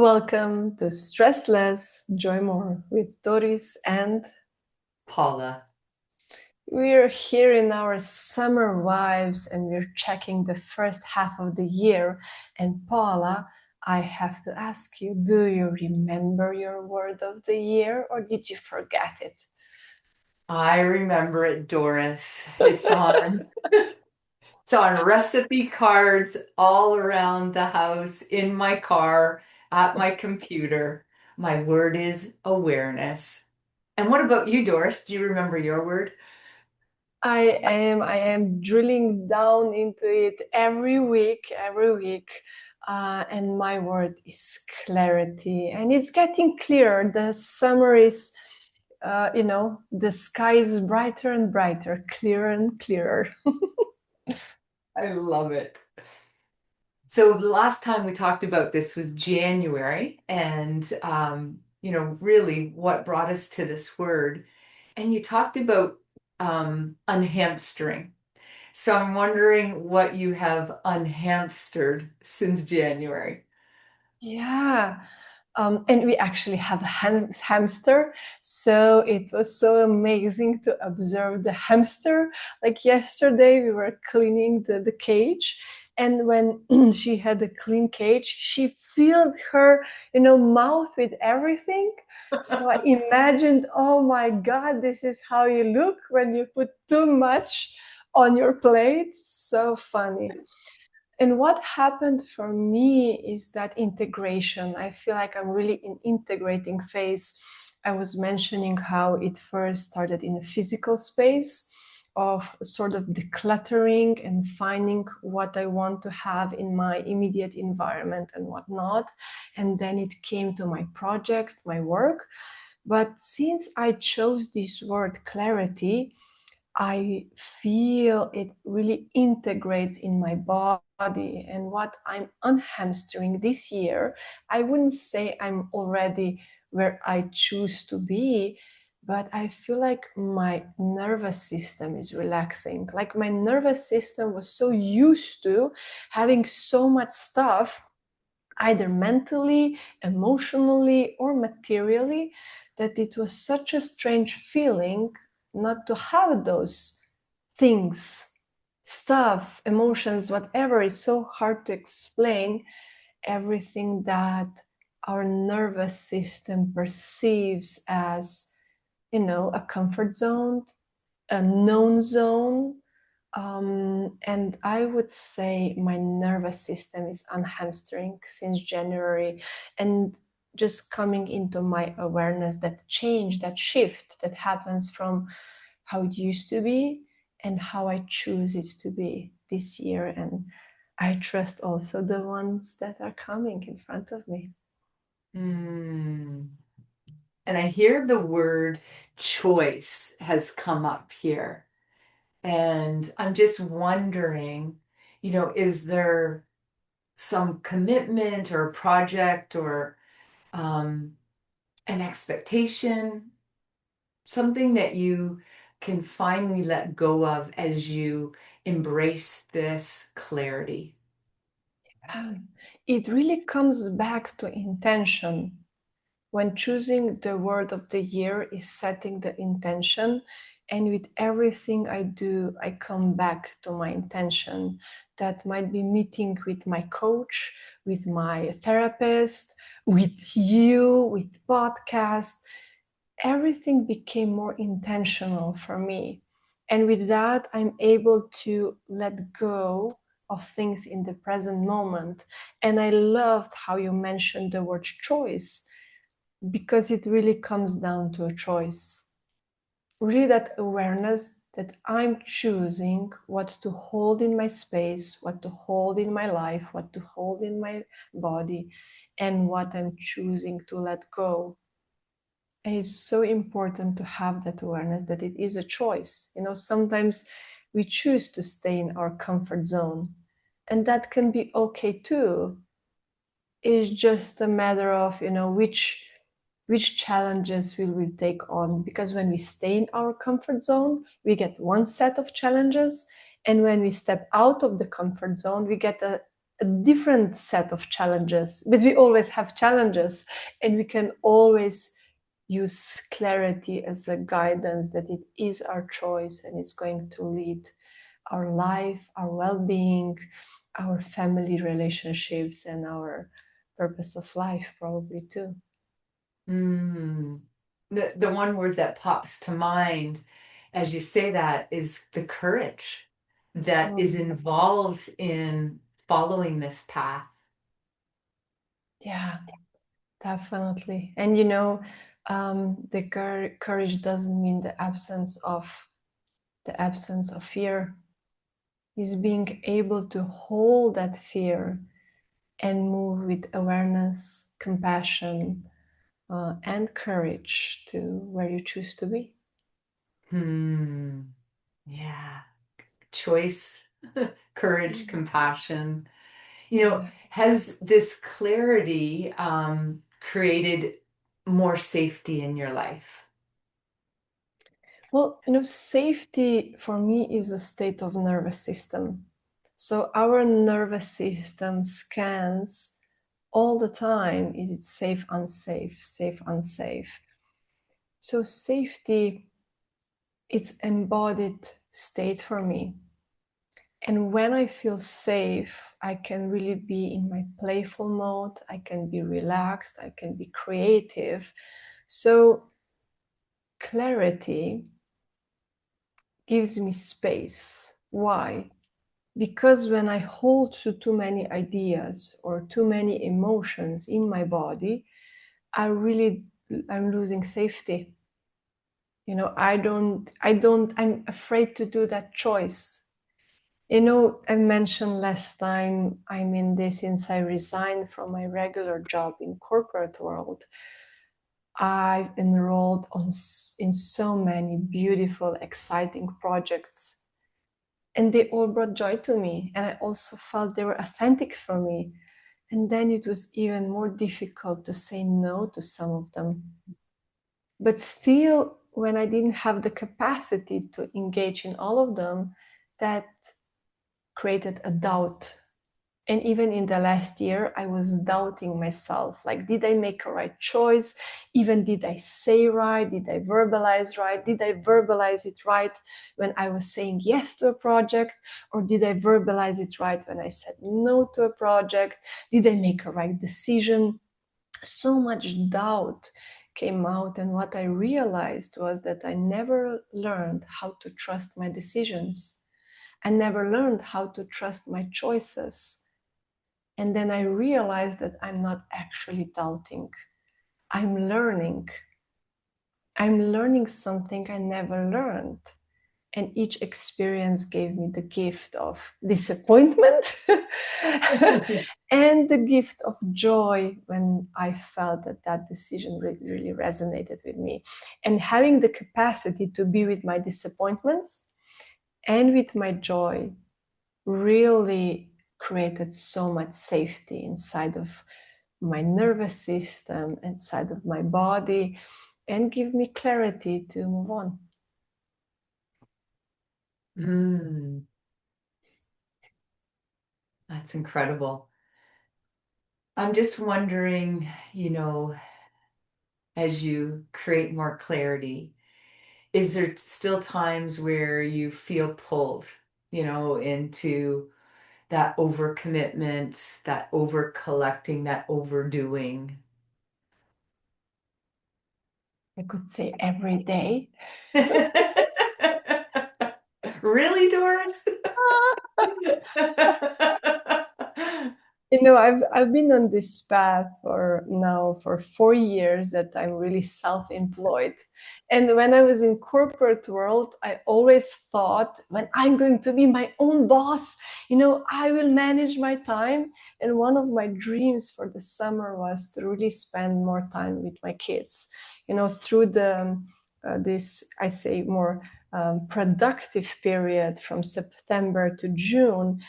Welcome to Stressless Joy More with Doris and Paula. we're here in our summer vibes and we're checking the first half of the year. And Paula, I have to ask you, do you remember your word of the year or did you forget it? I remember it, Doris. It's on recipe cards all around the house, in my car, at my computer. My word is awareness. And what about you, Doris? Do you remember your word? I am drilling down into it every week, and my word is clarity, and it's getting clearer. The summer is, the sky is brighter and brighter, clearer and clearer. I love it. So the last time we talked about this was January, and really what brought us to this word. And you talked about unhamstering. So I'm wondering what you have unhamstered since January. Yeah. And we actually have a hamster. So it was so amazing to observe the hamster. Like yesterday, we were cleaning the cage. And when she had a clean cage, she filled her, mouth with everything. So I imagined, oh my God, this is how you look when you put too much on your plate. So funny. And what happened for me is that integration. I feel like I'm really in integrating phase. I was mentioning how it first started in a physical space of sort of decluttering and finding what I want to have in my immediate environment and whatnot. And then it came to my projects, my work. But since I chose this word clarity, I feel it really integrates in my body. And what I'm unhamstering this year, I wouldn't say I'm already where I choose to be, but I feel like my nervous system is relaxing. Like my nervous system was so used to having so much stuff, either mentally, emotionally, or materially, that it was such a strange feeling not to have those things, stuff, emotions, whatever. It's so hard to explain everything that our nervous system perceives as, a comfort zone, a known zone. And I would say my nervous system is unhamstering since January, and just coming into my awareness, that change, that shift that happens from how it used to be and how I choose it to be this year. And I trust also the ones that are coming in front of me. Hmm. And I hear the word choice has come up here. And I'm just wondering, is there some commitment or project or um, an expectation, something that you can finally let go of as you embrace this clarity? It really comes back to intention. When choosing the word of the year is setting the intention, and with everything I do, I come back to my intention. That might be meeting with my coach, with my therapist, with you, with podcast. Everything became more intentional for me. And with that, I'm able to let go of things in the present moment. And I loved how you mentioned the word choice, because it really comes down to a choice. Really, that awareness that I'm choosing what to hold in my space, what to hold in my life, what to hold in my body, and what I'm choosing to let go. And it's so important to have that awareness that it is a choice. Sometimes we choose to stay in our comfort zone, and that can be okay too. It's just a matter of, which challenges will we take on, because when we stay in our comfort zone, we get one set of challenges, and when we step out of the comfort zone, we get a different set of challenges, but we always have challenges, and we can always use clarity as a guidance that it is our choice and it's going to lead our life, our well-being, our family relationships, and our purpose of life probably too. Mm. The one word that pops to mind as you say that is the courage that is involved in following this path. Yeah, definitely. And you know, the courage doesn't mean the absence of fear. Is being able to hold that fear and move with awareness, compassion, and courage to where you choose to be. Yeah. Choice, courage, compassion. You know, Yeah. has this clarity created more safety in your life? Well, you know, safety for me is a state of nervous system. So our nervous system scans all the time, is it safe, unsafe, safe, unsafe. So safety, it's embodied state for me. And when I feel safe, I can really be in my playful mode, I can be relaxed, I can be creative. So clarity gives me space. Why? Because when I hold to too many ideas or too many emotions in my body, I'm losing safety. You know, I'm afraid to do that choice. You know, I mentioned last time I'm in this since I resigned from my regular job in corporate world. I've enrolled in so many beautiful, exciting projects, and they all brought joy to me. And I also felt they were authentic for me. And then it was even more difficult to say no to some of them. But still, when I didn't have the capacity to engage in all of them, that created a doubt. And even in the last year, I was doubting myself. Like, did I make a right choice? Even did I say right? Did I verbalize right? Did I verbalize it right when I was saying yes to a project? Or did I verbalize it right when I said no to a project? Did I make a right decision? So much doubt came out. And what I realized was that I never learned how to trust my decisions. I never learned how to trust my choices. And then I realized that I'm not actually doubting. I'm learning. I'm learning something I never learned. And each experience gave me the gift of disappointment and the gift of joy when I felt that that decision really resonated with me. And having the capacity to be with my disappointments and with my joy really created so much safety inside of my nervous system, inside of my body, and give me clarity to move on. Mm, that's incredible. I'm just wondering, you know, as you create more clarity, is there still times where you feel pulled, you know, into that overcommitment, that over collecting, that overdoing? I could say every day. Really, Doris? You know, I've been on this path for 4 years that I'm really self-employed. And when I was in corporate world, I always thought, when I'm going to be my own boss, you know, I will manage my time. And one of my dreams for the summer was to really spend more time with my kids. You know, through the this, I say, more productive period from September to June,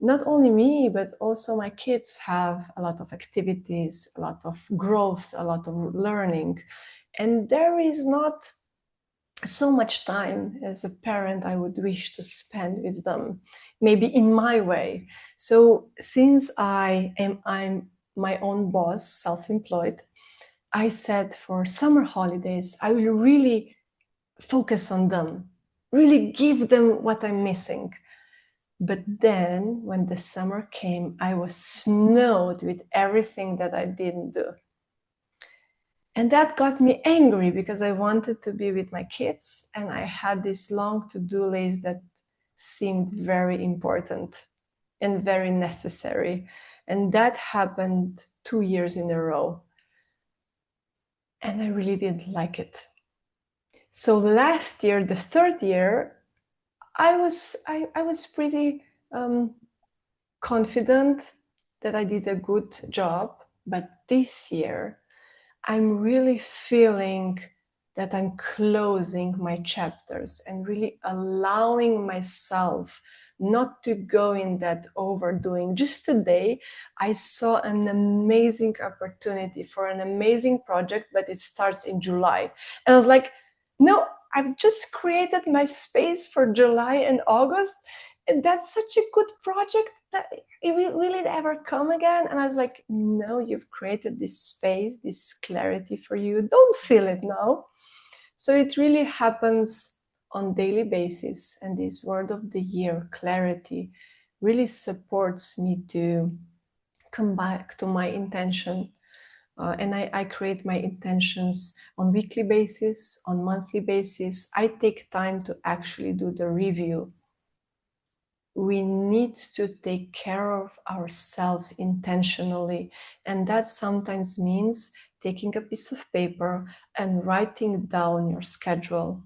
not only me, but also my kids have a lot of activities, a lot of growth, a lot of learning. And there is not so much time as a parent I would wish to spend with them, maybe in my way. So since I'm my own boss, self-employed, I said for summer holidays, I will really focus on them, really give them what I'm missing. But then when the summer came, I was snowed with everything that I didn't do. And that got me angry because I wanted to be with my kids and I had this long to-do list that seemed very important and very necessary. And that happened 2 years in a row. And I really didn't like it. So last year, the third year, I was pretty confident that I did a good job. But this year, I'm really feeling that I'm closing my chapters and really allowing myself not to go in that overdoing. Just today, I saw an amazing opportunity for an amazing project, but it starts in July. And I was like, no, I've just created my space for July and August. And that's such a good project that will it ever come again? And I was like, no, you've created this space, this clarity for you. Don't feel it now. So it really happens on daily basis. And this word of the year, clarity, really supports me to come back to my intention. And I create my intentions on weekly basis, on monthly basis. I take time to actually do the review. We need to take care of ourselves intentionally. And that sometimes means taking a piece of paper and writing down your schedule.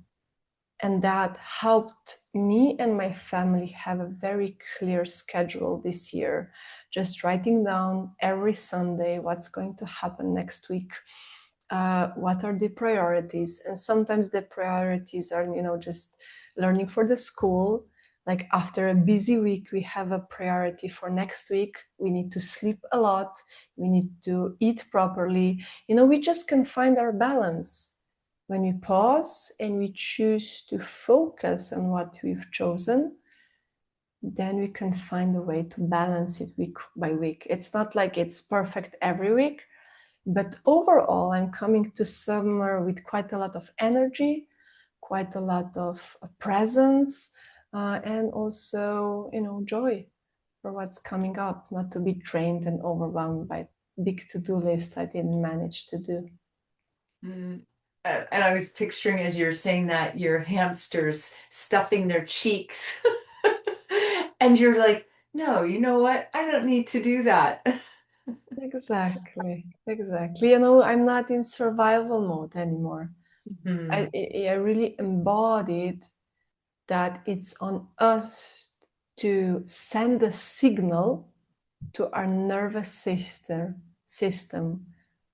And that helped me and my family have a very clear schedule this year. Just writing down every Sunday what's going to happen next week. What are the priorities? And sometimes the priorities are, just learning for the school. Like after a busy week, we have a priority for next week. We need to sleep a lot. We need to eat properly. We just can find our balance. When we pause and we choose to focus on what we've chosen, then we can find a way to balance it week by week. It's not like it's perfect every week, but overall, I'm coming to summer with quite a lot of energy, quite a lot of presence, and also, joy for what's coming up, not to be drained and overwhelmed by big to-do list I didn't manage to do. Mm. And I was picturing as you're saying that your hamsters stuffing their cheeks. And you're like, no, you know what? I don't need to do that. Exactly. I'm not in survival mode anymore. Hmm. I really embodied that it's on us to send a signal to our nervous system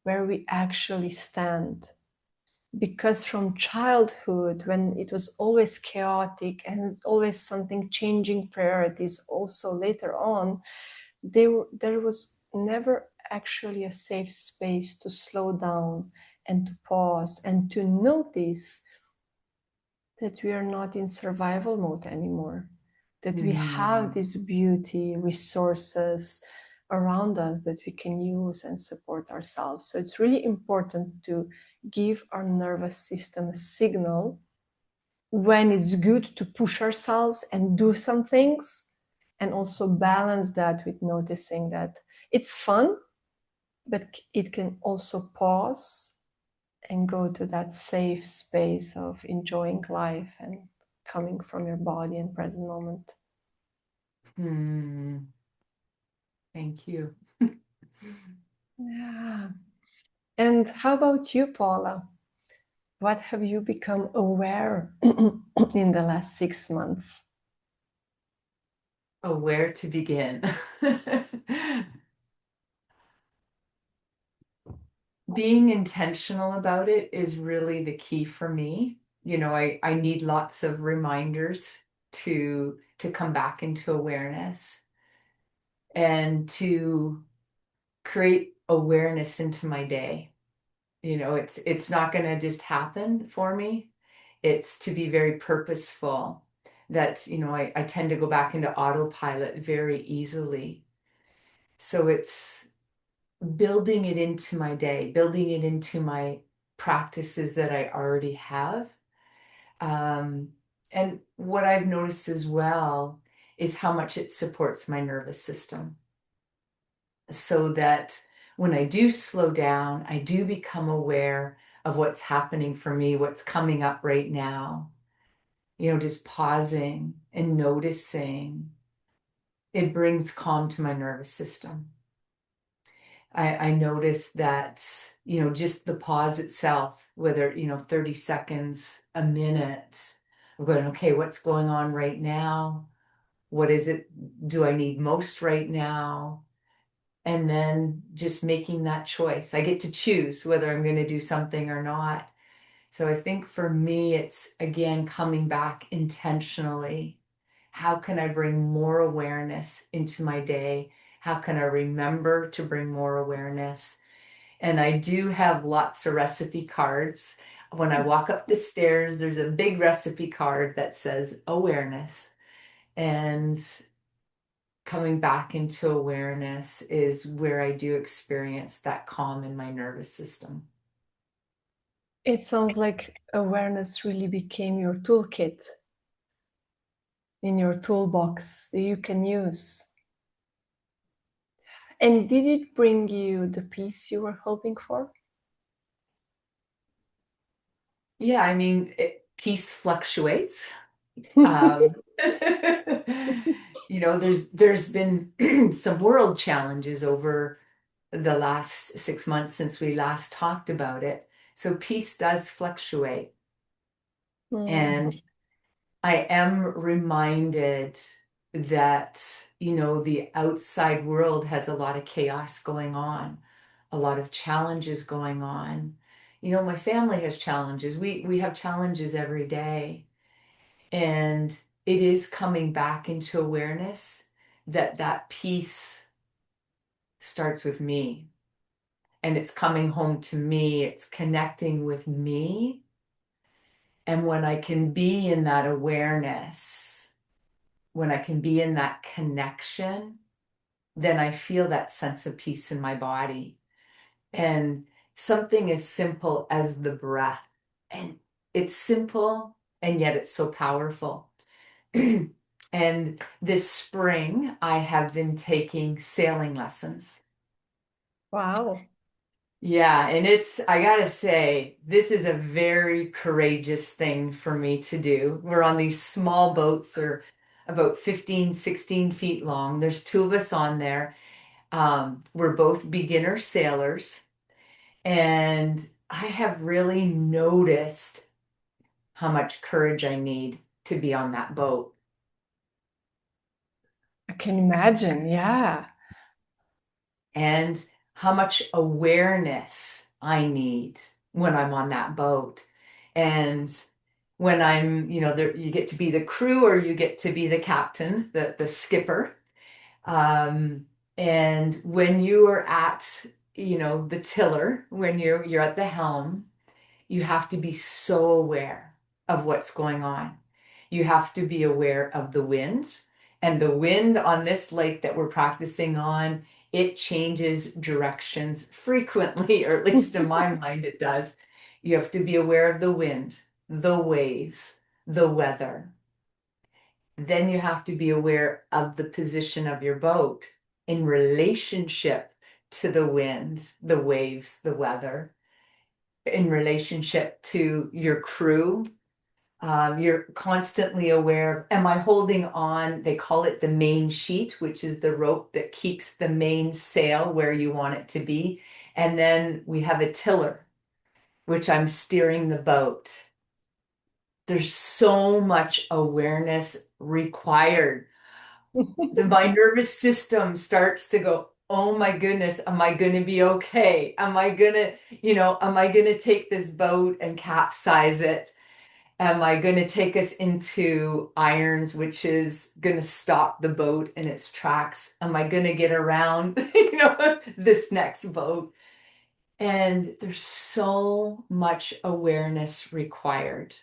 where we actually stand. Because from childhood, when it was always chaotic and always something changing priorities, also later on, there was never actually a safe space to slow down and to pause and to notice that we are not in survival mode anymore, that we have this beauty, resources around us that we can use and support ourselves. So it's really important to give our nervous system a signal when it's good to push ourselves and do some things, and also balance that with noticing that it's fun, but it can also pause and go to that safe space of enjoying life and coming from your body and present moment. Hmm. Thank you. Yeah. And how about you, Paula? What have you become aware in the last 6 months? Oh, where to begin? Being intentional about it is really the key for me. I need lots of reminders to come back into awareness and to create awareness into my day. It's not going to just happen for me. It's to be very purposeful. That, I tend to go back into autopilot very easily. So it's building it into my day, building it into my practices that I already have. And what I've noticed as well is how much it supports my nervous system. So that when I do slow down, I do become aware of what's happening for me, what's coming up right now. Just pausing and noticing, it brings calm to my nervous system. I notice that, just the pause itself, whether, 30 seconds, a minute, I'm going, okay, what's going on right now? What is it do I need most right now? And then just making that choice. I get to choose whether I'm going to do something or not. So I think for me, it's again coming back intentionally. How can I bring more awareness into my day? How can I remember to bring more awareness? And I do have lots of recipe cards. When I walk up the stairs, there's a big recipe card that says awareness. And coming back into awareness is where I do experience that calm in my nervous system. It sounds like awareness really became your toolkit in your toolbox that you can use. And did it bring you the peace you were hoping for? Yeah, I mean, peace fluctuates. Um, there's been some world challenges over the last 6 months since we last talked about it. So peace does fluctuate. And I am reminded that, the outside world has a lot of chaos going on, a lot of challenges going on. My family has challenges. We have challenges every day. And it is coming back into awareness that that peace starts with me. And it's coming home to me. It's connecting with me. And when I can be in that awareness, when I can be in that connection, then I feel that sense of peace in my body. And something as simple as the breath. And it's simple, and yet it's so powerful. And this spring, I have been taking sailing lessons. Wow. Yeah, and I gotta say, this is a very courageous thing for me to do. We're on these small boats, they're about 15, 16 feet long. There's two of us on there. We're both beginner sailors, and I have really noticed how much courage I need to be on that boat. I can imagine. Yeah. And how much awareness I need when I'm on that boat. And when I'm, there, you get to be the crew or you get to be the captain, the skipper. Um, and when you are at, the tiller, when you're at the helm, you have to be so aware of what's going on. You have to be aware of the wind. And the wind on this lake that we're practicing on, it changes directions frequently, or at least in my mind it does. You have to be aware of the wind, the waves, the weather. Then you have to be aware of the position of your boat in relationship to the wind, the waves, the weather, in relationship to your crew. You're constantly aware of, am I holding on? They call it the main sheet, which is the rope that keeps the main sail where you want it to be. And then we have a tiller, which I'm steering the boat. There's so much awareness required. My nervous system starts to go, oh my goodness, am I going to be okay? Am I going to take this boat and capsize it? Am I going to take us into irons, which is going to stop the boat in its tracks? Am I going to get around, this next boat? And there's so much awareness required.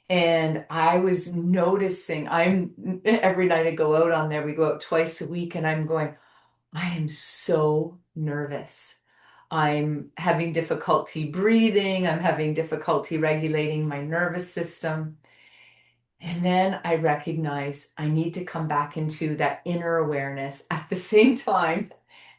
And I was noticing, every night I go out on there, we go out twice a week, and I'm going, I am so nervous. I'm having difficulty breathing. I'm having difficulty regulating my nervous system. And then I recognize I need to come back into that inner awareness at the same time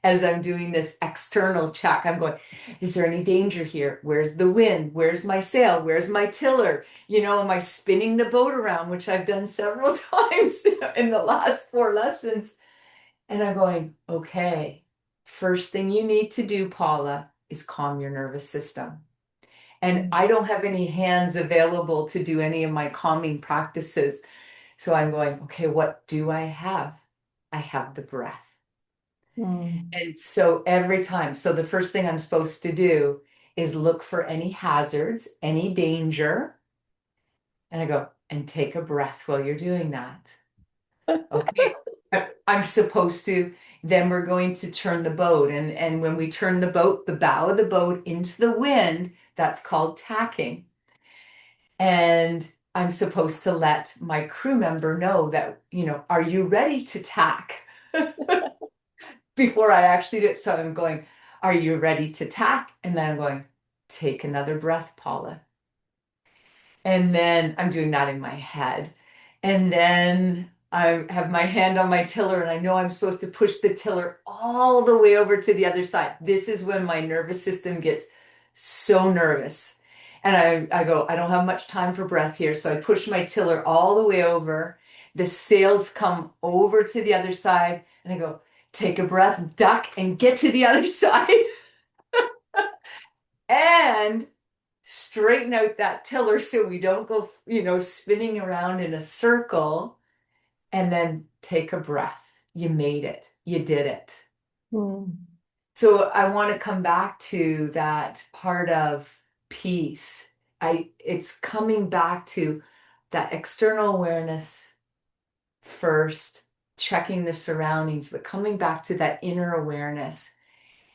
as I'm doing this external check. I'm going, is there any danger here? Where's the wind? Where's my sail? Where's my tiller? Am I spinning the boat around, which I've done several times in the last 4 lessons? And I'm going, okay, first thing you need to do, Paula, is calm your nervous system. And Mm. I don't have any hands available to do any of my calming practices. So I'm going, okay, what do I have? I have the breath. Mm. And so every time, so the first thing I'm supposed to do is look for any hazards, any danger. And I go, and take a breath while you're doing that. Okay. I'm supposed to, then we're going to turn the boat. And when we turn the boat, the bow of the boat into the wind, that's called tacking. And I'm supposed to let my crew member know that, are you ready to tack? Before I actually do it. So I'm going, are you ready to tack? And then I'm going, take another breath, Paula. And then I'm doing that in my head. And then I have my hand on my tiller and I know I'm supposed to push the tiller all the way over to the other side. This is when my nervous system gets so nervous. And I go, I don't have much time for breath here. So I push my tiller all the way over. The sails come over to the other side. And I go, take a breath, duck, and get to the other side. And straighten out that tiller so we don't go, spinning around in a circle, and then take a breath. You made it. You did it. Mm. So I want to come back to that part of peace. It's coming back to that external awareness first, checking the surroundings, but coming back to that inner awareness.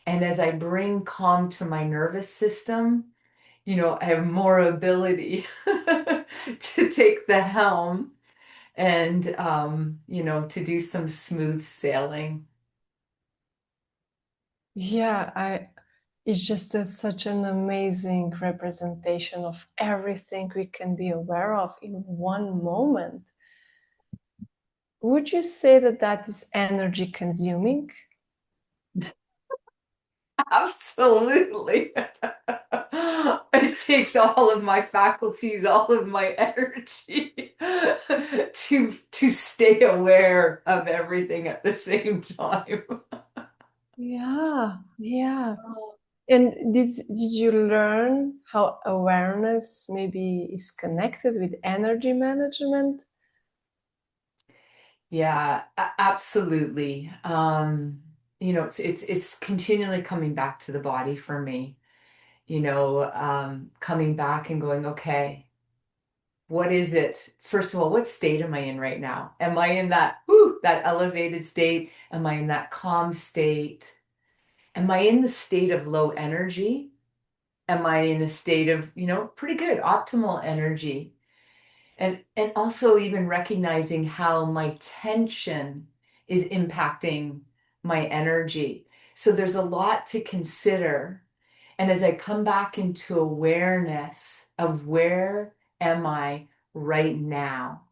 And as I bring calm to my nervous system, I have more ability to take the helm and, to do some smooth sailing. Yeah, it's just such an amazing representation of everything we can be aware of in one moment. Would you say that that is energy consuming? Absolutely. It takes all of my faculties, all of my energy to stay aware of everything at the same time. Yeah, yeah. And did you learn how awareness maybe is connected with energy management? Yeah, absolutely. It's continually coming back to the body for me, coming back and going, okay, what is it? First of all, what state am I in right now? Am I in that elevated state? Am I in that calm state? Am I in the state of low energy? Am I in a state of, pretty good, optimal energy? And also even recognizing how my tension is impacting my energy. So there's a lot to consider. And as I come back into awareness of where am I right now?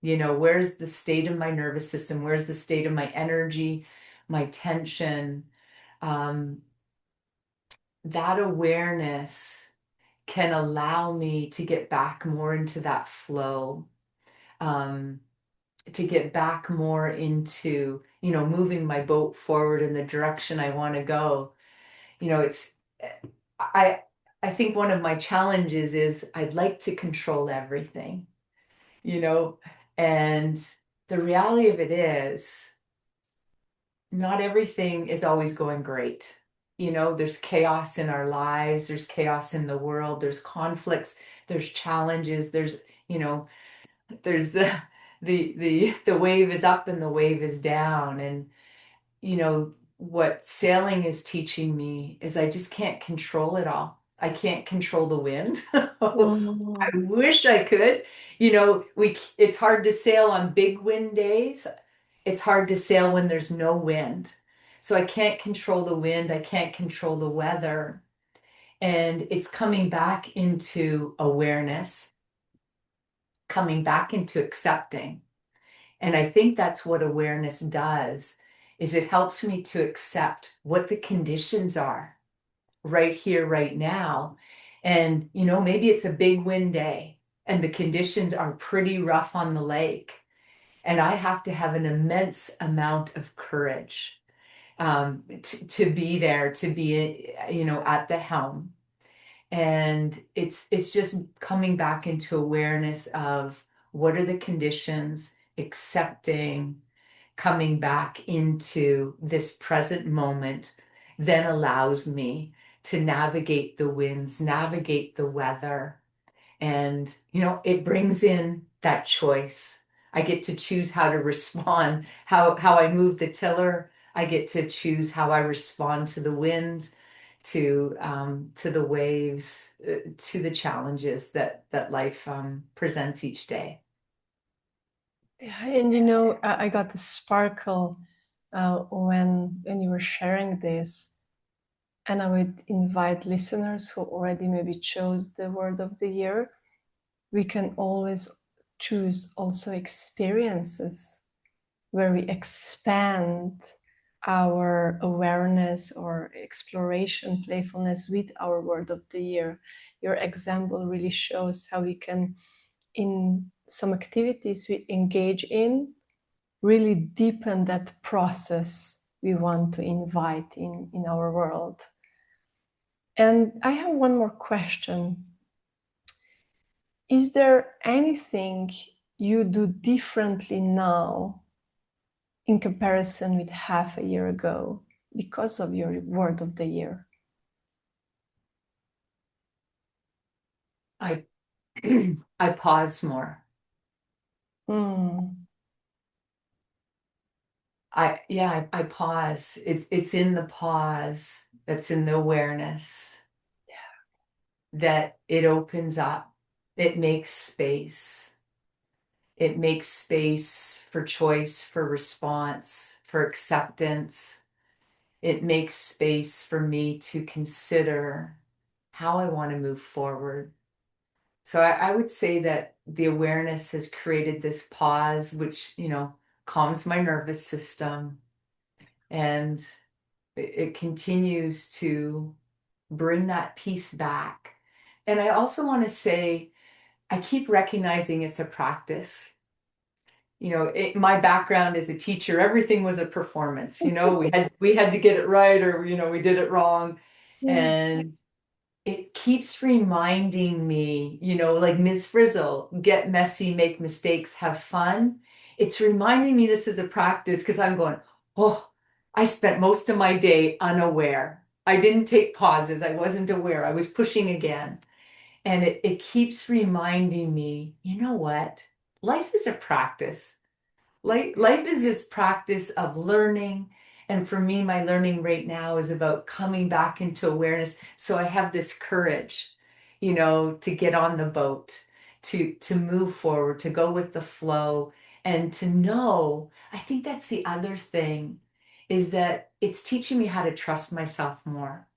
Where's the state of my nervous system? Where's the state of my energy, my tension? Um, that awareness can allow me to get back more into that flow, um, to get back more into, moving my boat forward in the direction I want to go. It's, I, I think one of my challenges is I'd like to control everything, you know, and the reality of it is not everything is always going great. There's chaos in our lives, there's chaos in the world, there's conflicts, there's challenges, there's the wave is up and the wave is down. And what sailing is teaching me is I just can't control it all. I can't control the wind. I Mm. wish I could. It's hard to sail on big wind days. It's hard to sail when there's no wind. So I can't control the wind. I can't control the weather. And it's coming back into awareness, coming back into accepting. And I think that's what awareness does, is it helps me to accept what the conditions are right here, right now. And, maybe it's a big wind day and the conditions are pretty rough on the lake. And I have to have an immense amount of courage to be there, to be, at the helm. And it's just coming back into awareness of what are the conditions, accepting, coming back into this present moment, then allows me to navigate the winds, navigate the weather. And, it brings in that choice. I get to choose how to respond, how I move the tiller. I get to choose how I respond to the wind, to the waves, to the challenges that life presents each day. Yeah, and I got the sparkle when you were sharing this, and I would invite listeners who already maybe chose the word of the year. We can always choose also experiences where we expand our awareness or exploration, playfulness with our word of the year. Your example really shows how we can, in some activities we engage in, really deepen that process we want to invite in our world. And I have one more question. Is there anything you do differently now in comparison with half a year ago because of your word of the year? I I pause more. Mm. I pause. It's in the pause, that's in the awareness, that it opens up. It makes space. It makes space for choice, for response, for acceptance. It makes space for me to consider how I want to move forward. So I would say that the awareness has created this pause, which, calms my nervous system, and it continues to bring that peace back. And I also want to say, I keep recognizing it's a practice. My background as a teacher, everything was a performance. We had to get it right, or we did it wrong. Yeah. And it keeps reminding me, like Ms. Frizzle, get messy, make mistakes, have fun. It's reminding me this is a practice, because I'm going, oh, I spent most of my day unaware. I didn't take pauses. I wasn't aware. I was pushing again. And it keeps reminding me, you know what? Life is a practice. Life is this practice of learning. And for me, my learning right now is about coming back into awareness. So I have this courage, to get on the boat, to move forward, to go with the flow, and to know, I think that's the other thing, is that it's teaching me how to trust myself more.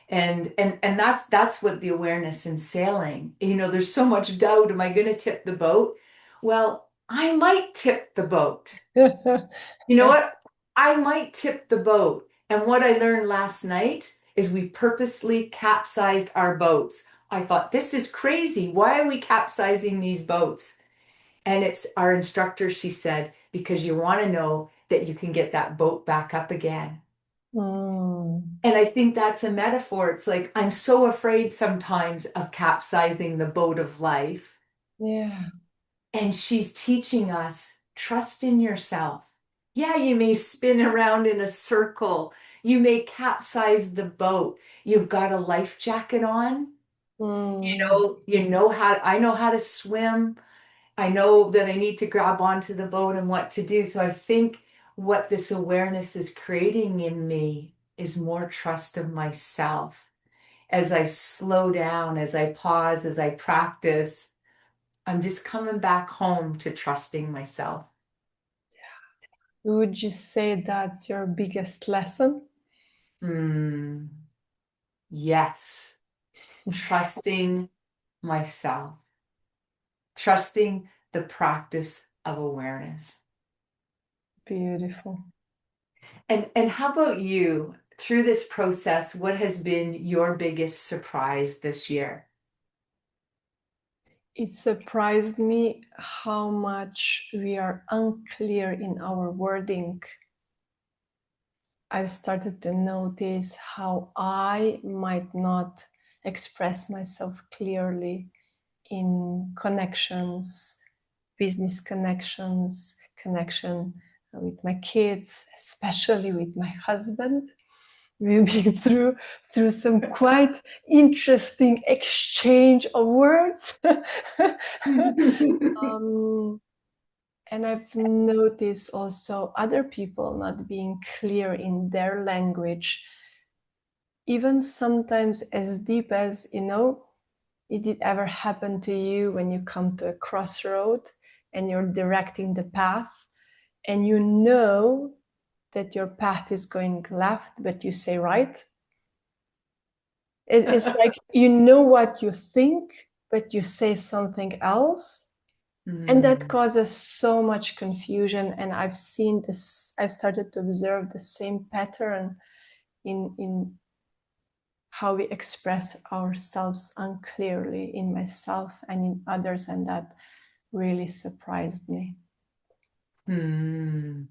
And that's what the awareness in sailing, there's so much doubt. Am I going to tip the boat? Well, I might tip the boat. You know what? I might tip the boat. And what I learned last night is we purposely capsized our boats. I thought, this is crazy. Why are we capsizing these boats? And it's our instructor, she said, because you want to know that you can get that boat back up again. Mm. And I think that's a metaphor. It's like, I'm so afraid sometimes of capsizing the boat of life. Yeah. And she's teaching us, trust in yourself. Yeah, you may spin around in a circle. You may capsize the boat. You've got a life jacket on. Mm. I know how to swim. I know that I need to grab onto the boat and what to do. So I think what this awareness is creating in me is more trust of myself, as I slow down, as I pause, as I practice, I'm just coming back home to trusting myself. Would you say that's your biggest lesson? Mm, yes, trusting myself, trusting the practice of awareness. Beautiful. And how about you? Through this process, what has been your biggest surprise this year? It surprised me how much we are unclear in our wording. I've started to notice how I might not express myself clearly in connections, business connections, connection with my kids, especially with my husband. We've been through some quite interesting exchange of words. um, and I've noticed also other people not being clear in their language, even sometimes as deep as, it did ever happen to you when you come to a crossroad and you're directing the path and you know that your path is going left, but you say right? It's like you know what you think, but you say something else. And that Mm, causes so much confusion. And I've seen this, I started to observe the same pattern in how we express ourselves unclearly in myself and in others. And that really surprised me. mm.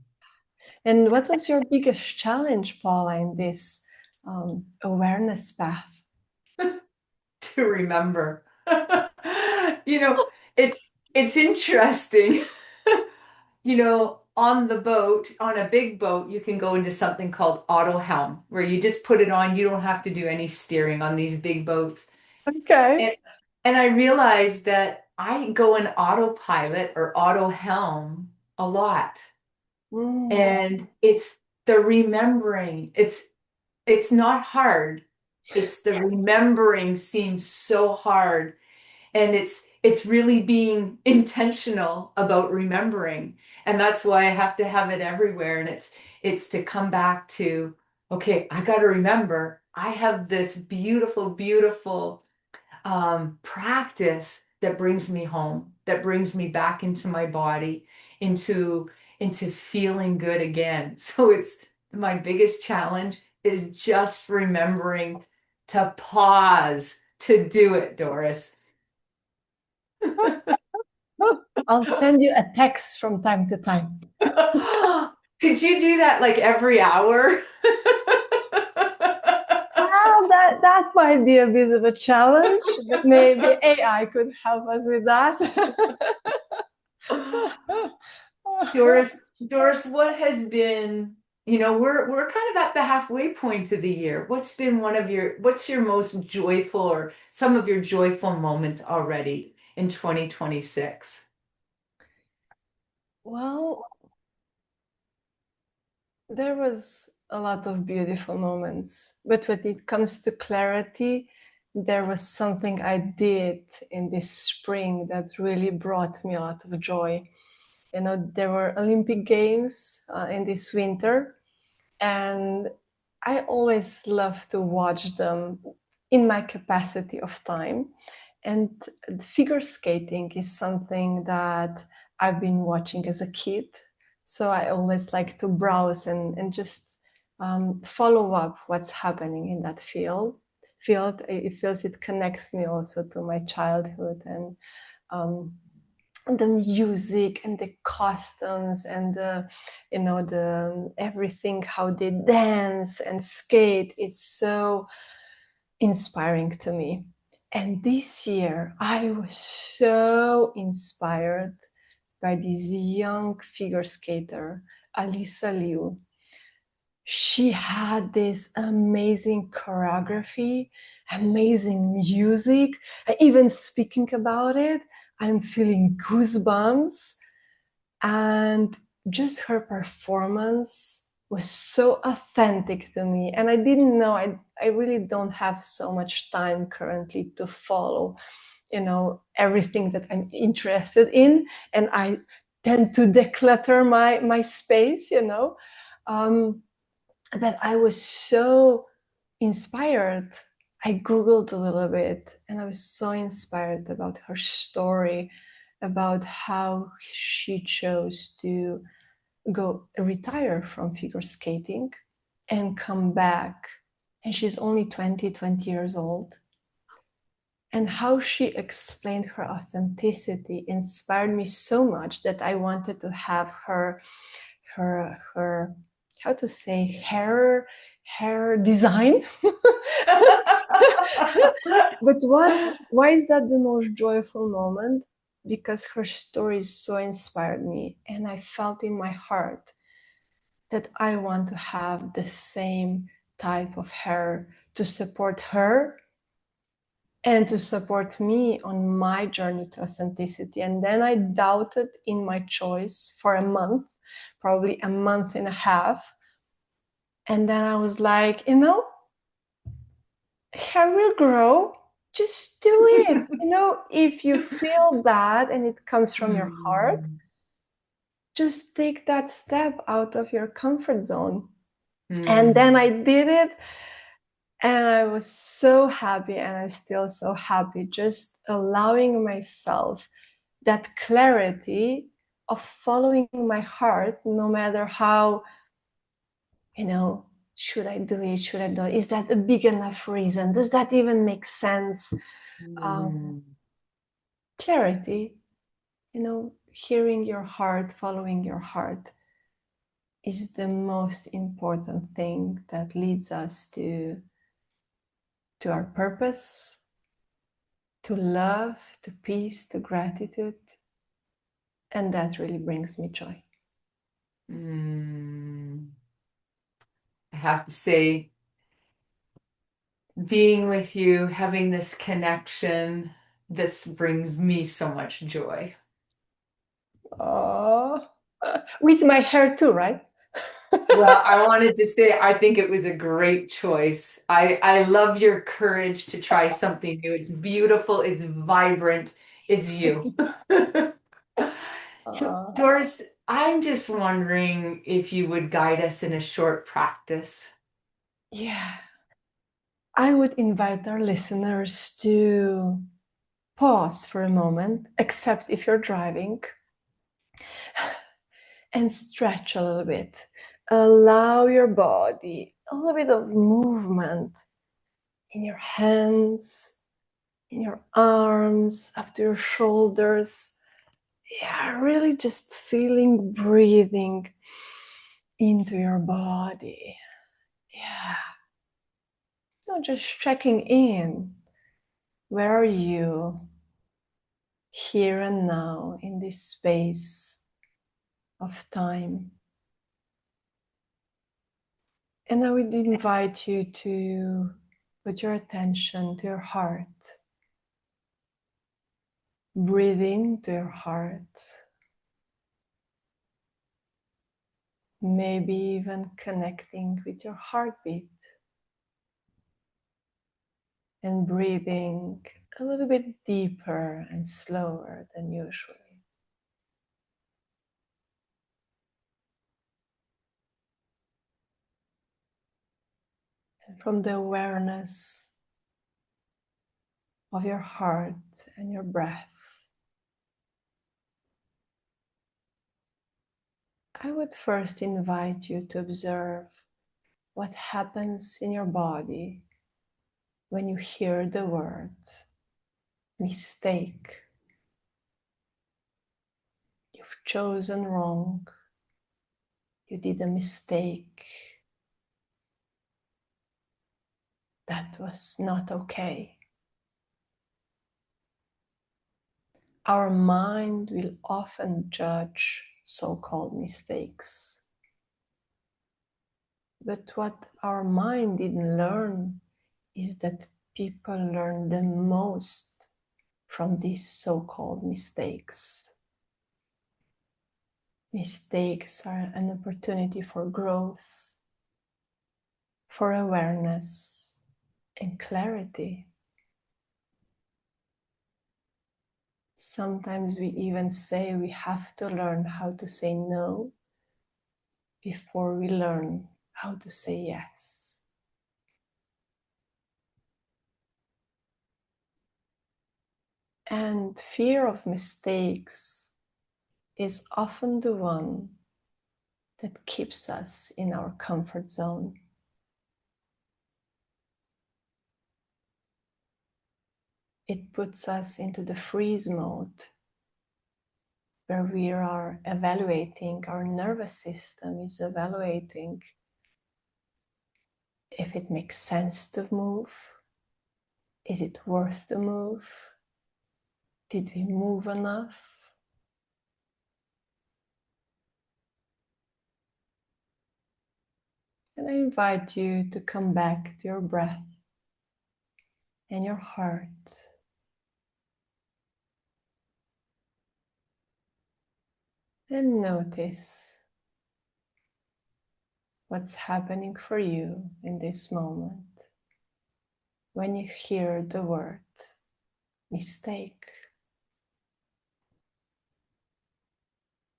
And what was your biggest challenge, Paula, in this awareness path? To remember. You know, it's it's interesting. On the boat, on a big boat, you can go into something called auto helm, where you just put it on, you don't have to do any steering on these big boats. Okay. And and I realized that I go in autopilot or auto helm a lot. Mm. And it's the remembering. It's not hard. It's the remembering seems so hard. And it's really being intentional about remembering. And that's why I have to have it everywhere. And it's to come back to, okay, I got to remember I have this beautiful, beautiful practice that brings me home, that brings me back into my body, into feeling good again. So it's my biggest challenge is just remembering to pause to do it, Doris. I'll send you a text from time to time. Could you do that like every hour? That might be a bit of a challenge, but maybe AI could help us with that. Doris, what has been, we're kind of at the halfway point of the year. What's your most joyful or some of your joyful moments already in 2026? Well, there was a lot of beautiful moments, but when it comes to clarity, there was something I did in this spring that really brought me a lot of joy. There were Olympic Games in this winter, and I always love to watch them in my capacity of time. And figure skating is something that I've been watching as a kid. So I always like to browse and just follow up what's happening in that field. It feels it connects me also to my childhood and the music and the costumes and the everything, how they dance and skate. It's so inspiring to me. And this year I was so inspired by this young figure skater, Alisa Liu. She had this amazing choreography, amazing music. Even speaking about it, I'm feeling goosebumps. And just her performance was so authentic to me. And I didn't know, I really don't have so much time currently to follow, everything that I'm interested in. And I tend to declutter my space, but I was so inspired. I Googled a little bit and I was so inspired about her story, about how she chose to go retire from figure skating and come back. And she's only 20 years old. And how she explained her authenticity inspired me so much that I wanted to have her how to say hair design. But why is that the most joyful moment? Because her story so inspired me, and I felt in my heart that I want to have the same type of hair to support her and to support me on my journey to authenticity. And then I doubted in my choice for a month, probably a month and a half. And then I was like, hair will grow. Just do it. If you feel that and it comes from your heart, just take that step out of your comfort zone. And then I did it. And I was so happy, and I'm still so happy, just allowing myself that clarity of following my heart, no matter how, should I do it? Should I do it? Is that a big enough reason? Does that even make sense? Clarity, hearing your heart, following your heart is the most important thing that leads us to our purpose, to love, to peace, to gratitude. And that really brings me joy. I have to say, being with you, having this connection, this brings me so much joy. Oh, with my hair too, right? Well, I wanted to say, I think it was a great choice. I love your courage to try something new. It's beautiful, it's vibrant, it's you. Doris, I'm just wondering if you would guide us in a short practice. Yeah. I would invite our listeners to pause for a moment, except if you're driving, and stretch a little bit. Allow your body a little bit of movement in your hands, in your arms, up to your shoulders. Yeah, really just feeling breathing into your body. Yeah. Just checking in. Where are you here and now in this space of time? And I would invite you to put your attention to your heart. Breathing to your heart. Maybe even connecting with your heartbeat. And breathing a little bit deeper and slower than usually. And from the awareness of your heart and your breath, I would first invite you to observe what happens in your body when you hear the word mistake. You've chosen wrong. You did a mistake. That was not okay. Our mind will often judge so-called mistakes. But what our mind didn't learn is that people learn the most from these so-called mistakes. Mistakes are an opportunity for growth, for awareness and clarity. Sometimes we even say we have to learn how to say no before we learn how to say yes. And fear of mistakes is often the one that keeps us in our comfort zone. It puts us into the freeze mode, where we are evaluating, our nervous system is evaluating if it makes sense to move. Is it worth the move? Did we move enough? And I invite you to come back to your breath and your heart. And notice what's happening for you in this moment when you hear the word mistake.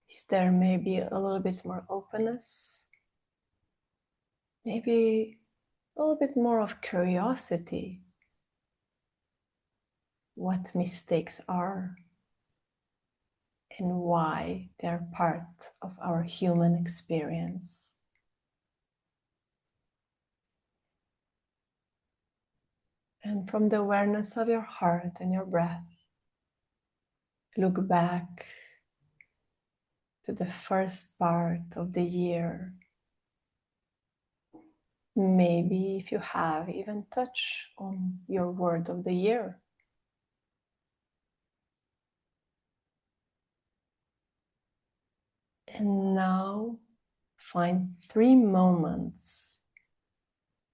Is there maybe a little bit more openness? Maybe a little bit more of curiosity? What mistakes are and why they're part of our human experience. And from the awareness of your heart and your breath, look back to the first part of the year. Maybe if you have, even touch on your word of the year. And now find 3 moments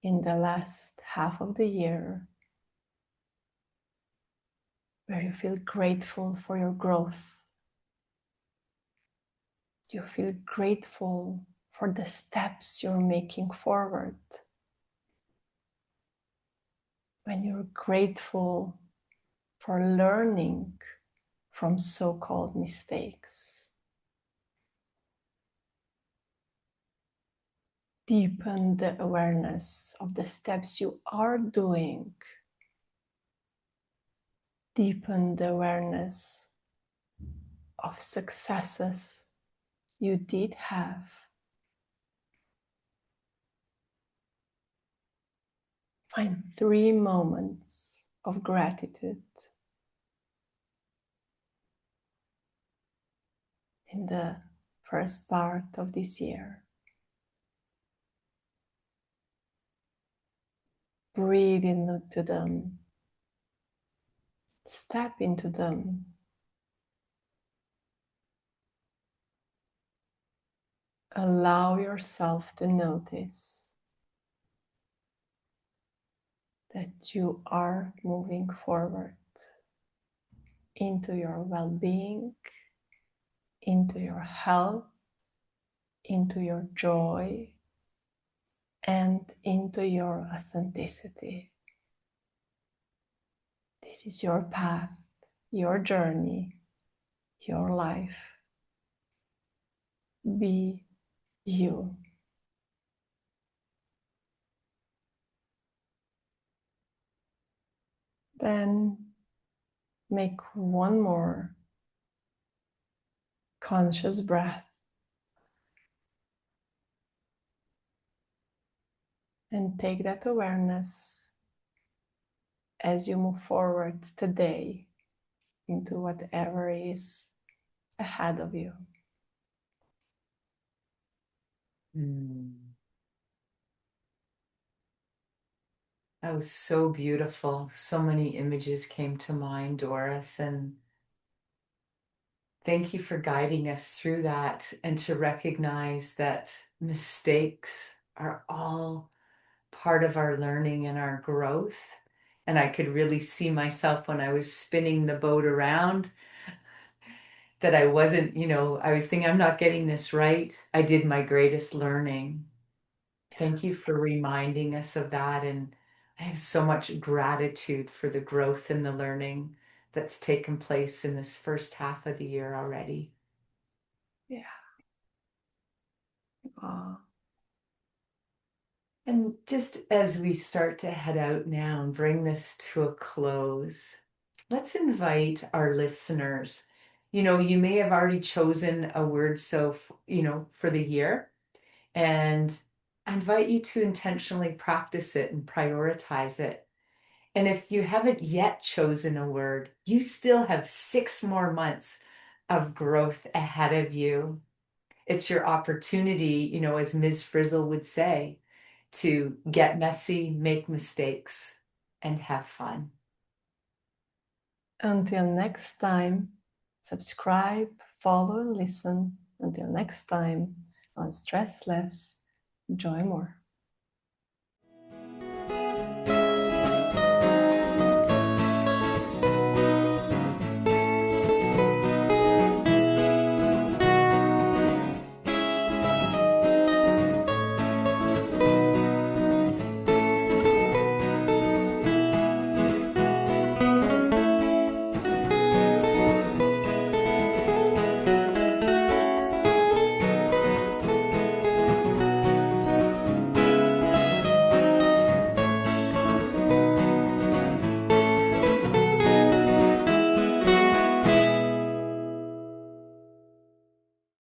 in the last half of the year where you feel grateful for your growth. You feel grateful for the steps you're making forward. When you're grateful for learning from so-called mistakes. Deepen the awareness of the steps you are doing. Deepen the awareness of successes you did have. Find 3 moments of gratitude in the first part of this year. Breathe into them. Step into them. Allow yourself to notice that you are moving forward into your well-being, into your health, into your joy, and into your authenticity. This is your path, your journey, your life. Be you. Then make one more conscious breath and take that awareness as you move forward today into whatever is ahead of you. That was so beautiful. So many images came to mind, Doris, and thank you for guiding us through that and to recognize that mistakes are all part of our learning and our growth. And I could really see myself when I was spinning the boat around, that I wasn't, I was thinking, I'm not getting this right. I did my greatest learning. Thank you for reminding us of that. And I have so much gratitude for the growth and the learning that's taken place in this first half of the year already. Yeah. Oh. And just as we start to head out now and bring this to a close, let's invite our listeners. You may have already chosen a word for the year, and I invite you to intentionally practice it and prioritize it. And if you haven't yet chosen a word, you still have 6 more months of growth ahead of you. It's your opportunity, as Ms. Frizzle would say, to get messy, make mistakes, and have fun. Until next time, subscribe, follow, and listen. Until next time, on Stress Less, enjoy more.